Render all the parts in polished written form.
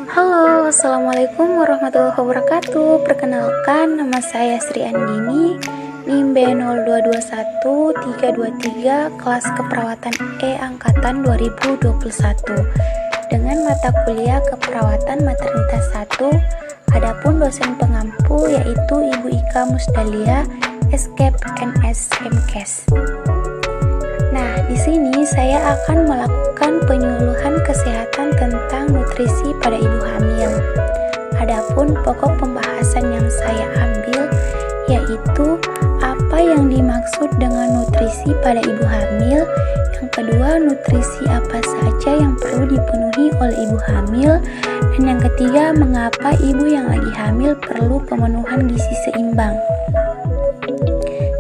Halo, Assalamualaikum warahmatullahi wabarakatuh. Perkenalkan, nama saya Sri Andini, NIM B0221323, kelas keperawatan E angkatan 2021, dengan mata kuliah keperawatan maternitas 1. Adapun dosen pengampu yaitu Ibu Ika Musdalia, Escape NS MKes. Nah, di sini saya akan melakukan penyuluhan kesehatan tentang nutrisi pada ibu hamil. Adapun pokok pembahasan yang saya ambil yaitu apa yang dimaksud dengan nutrisi pada ibu hamil. Yang kedua, nutrisi apa saja yang perlu dipenuhi oleh ibu hamil. Dan yang ketiga, mengapa ibu yang lagi hamil perlu pemenuhan gizi seimbang.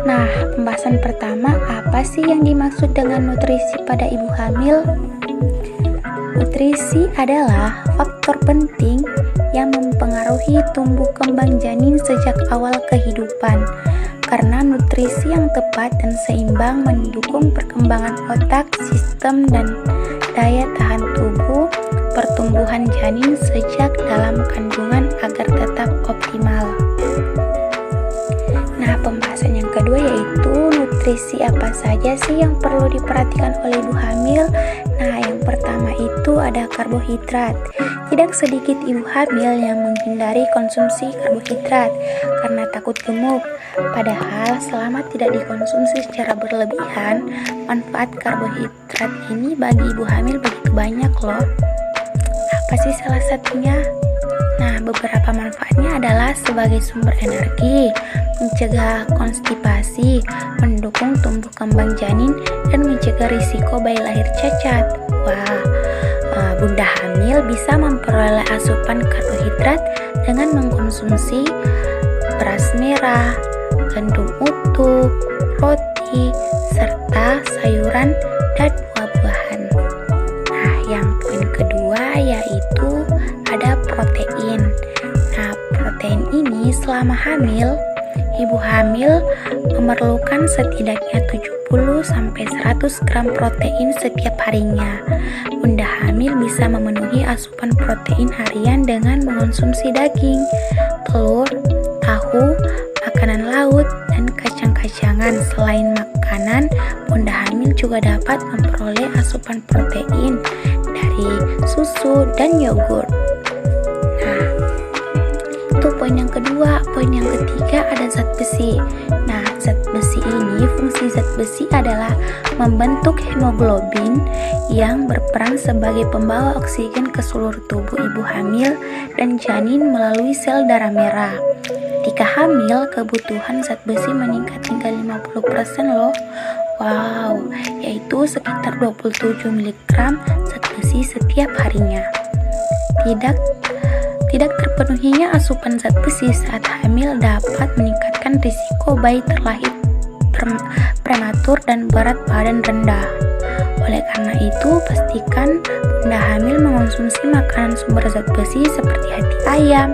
Nah, pembahasan pertama, apa sih yang dimaksud dengan nutrisi pada ibu hamil? Nutrisi adalah faktor penting yang mempengaruhi tumbuh kembang janin sejak awal kehidupan. Karena nutrisi yang tepat dan seimbang mendukung perkembangan otak, sistem, dan daya tahan tubuh pertumbuhan janin sejak dalam kandungan agar tetap optimal. Nah, pembahasan yang kedua yaitu nutrisi apa saja sih yang perlu diperhatikan oleh ibu hamil. Nah, yang pertama itu ada karbohidrat. Tidak sedikit ibu hamil yang menghindari konsumsi karbohidrat karena takut gemuk. Padahal selama tidak dikonsumsi secara berlebihan, manfaat karbohidrat ini bagi ibu hamil begitu banyak loh. Apa sih salah satunya? Nah, beberapa manfaatnya adalah sebagai sumber energi, mencegah konstipasi, mendukung tumbuh kembang janin, dan mencegah risiko bayi lahir cacat. Wah, bunda hamil bisa memperoleh asupan karbohidrat dengan mengkonsumsi beras merah, gandum utuh, roti, serta sayuran dan buah-buahan. Nah, yang poin kedua yaitu ada protein. Nah, protein ini selama hamil, ibu hamil memerlukan setidaknya 70-100 gram protein setiap harinya. Bunda hamil bisa memenuhi asupan protein harian dengan mengonsumsi daging, telur, tahu, makanan laut, dan kacang-kacangan. Selain makanan, bunda hamil juga dapat memperoleh asupan protein dari susu dan yogurt. Nah, itu poin yang kedua. Poin yang ketiga ada zat besi. Nah, zat besi ini, fungsi zat besi adalah membentuk hemoglobin yang berperan sebagai pembawa oksigen ke seluruh tubuh ibu hamil dan janin melalui sel darah merah. Ketika hamil, kebutuhan zat besi meningkat hingga 50% loh. Wow, yaitu sekitar 27 mg zat besi setiap harinya. Tidak terpenuhinya asupan zat besi saat hamil dapat meningkatkan risiko bayi terlahir prematur dan berat badan rendah. Oleh karena itu, pastikan bunda hamil mengonsumsi makanan sumber zat besi seperti hati ayam,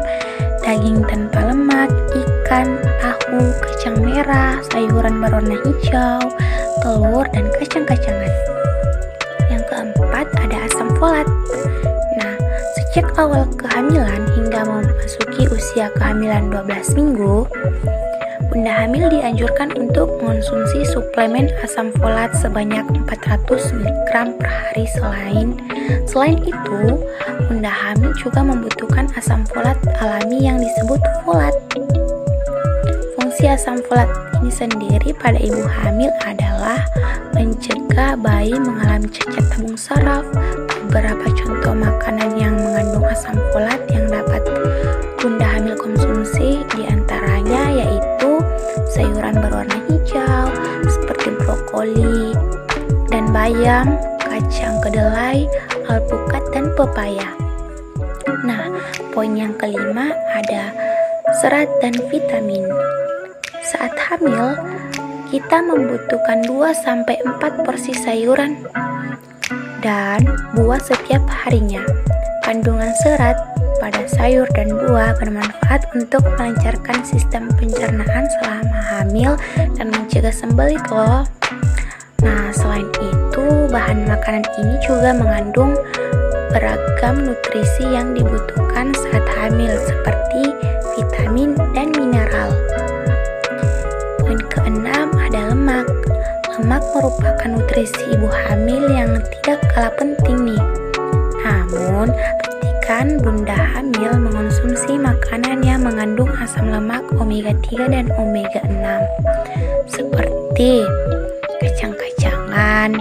daging tanpa lemak, ikan, tahu, kacang merah, sayuran berwarna hijau, telur, dan kacang-kacangan. Yang keempat ada asam folat. Nah, sejak awal kehamilan hingga memasuki usia kehamilan 12 minggu, bunda hamil dianjurkan untuk mengonsumsi suplemen asam folat sebanyak 400 mg per hari. Selain itu, bunda hamil juga membutuhkan asam folat alami yang disebut folat. Fungsi asam folat ini sendiri pada ibu hamil adalah mencegah bayi mengalami cacat tabung saraf. Beberapa contoh makanan yang mengandung asam folat yang dapat bunda hamil konsumsi diantaranya yaitu sayuran berwarna hijau seperti brokoli dan bayam, kacang kedelai, alpukat, dan pepaya. Nah, poin yang kelima ada serat dan vitamin. Saat hamil, kita membutuhkan 2-4 porsi sayuran dan buah setiap harinya. Kandungan serat pada sayur dan buah bermanfaat untuk melancarkan sistem pencernaan selama hamil dan mencegah sembelit loh. Nah, selain itu, bahan makanan ini juga mengandung beragam nutrisi yang dibutuhkan saat hamil seperti vitamin dan mineral. Poin keenam ada lemak. Lemak merupakan nutrisi ibu hamil yang tidak kalah penting nih. Namun, pastikan bunda hamil mengonsumsi makanan yang mengandung asam lemak omega 3 dan omega 6 seperti kacang-kacangan,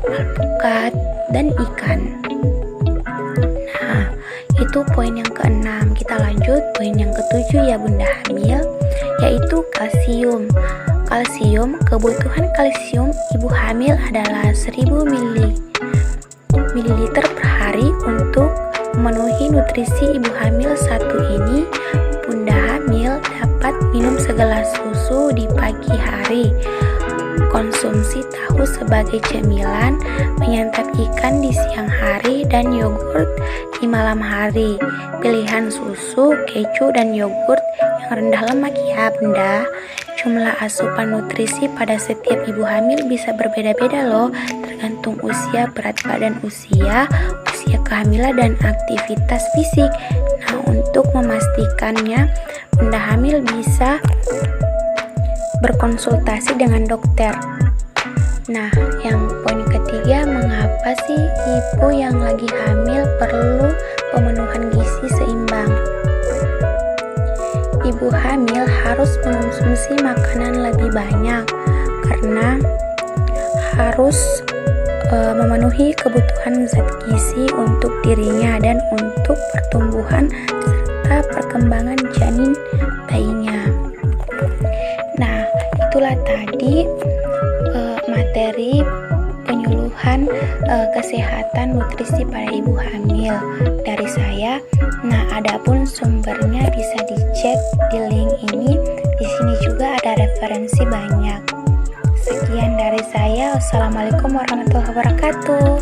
alpukat, dan ikan. Nah, itu poin yang keenam. Kita lanjut poin yang ketujuh ya bunda hamil, yaitu kalsium. Kebutuhan kalsium ibu hamil adalah 1000 ml per hari. Untuk memenuhi nutrisi ibu hamil satu ini, bunda hamil dapat minum segelas susu di pagi hari, konsumsi tahu sebagai cemilan, menyantap ikan di siang hari, dan yogurt di malam hari. Pilihan susu, keju, dan yogurt yang rendah lemak ya bunda. Jumlah asupan nutrisi pada setiap ibu hamil bisa berbeda-beda loh, tergantung usia, berat badan usia kehamilan, dan aktivitas fisik. Nah, untuk memastikannya, bunda hamil bisa berkonsultasi dengan dokter. Nah, yang poin ketiga, mengapa sih ibu yang lagi hamil perlu pemenuhan gizi seimbang? Ibu hamil harus mengonsumsi makanan lebih banyak karena harus memenuhi kebutuhan zat gizi untuk dirinya dan untuk pertumbuhan serta perkembangan janin bayinya. Nah, itulah tadi materi penyuluhan kesehatan nutrisi pada ibu hamil dari saya. Nah, adapun sumbernya bisa dicek di link ini. Di sini juga ada referensi banyak. Sekian dari saya. Wassalamualaikum warahmatullahi wabarakatuh.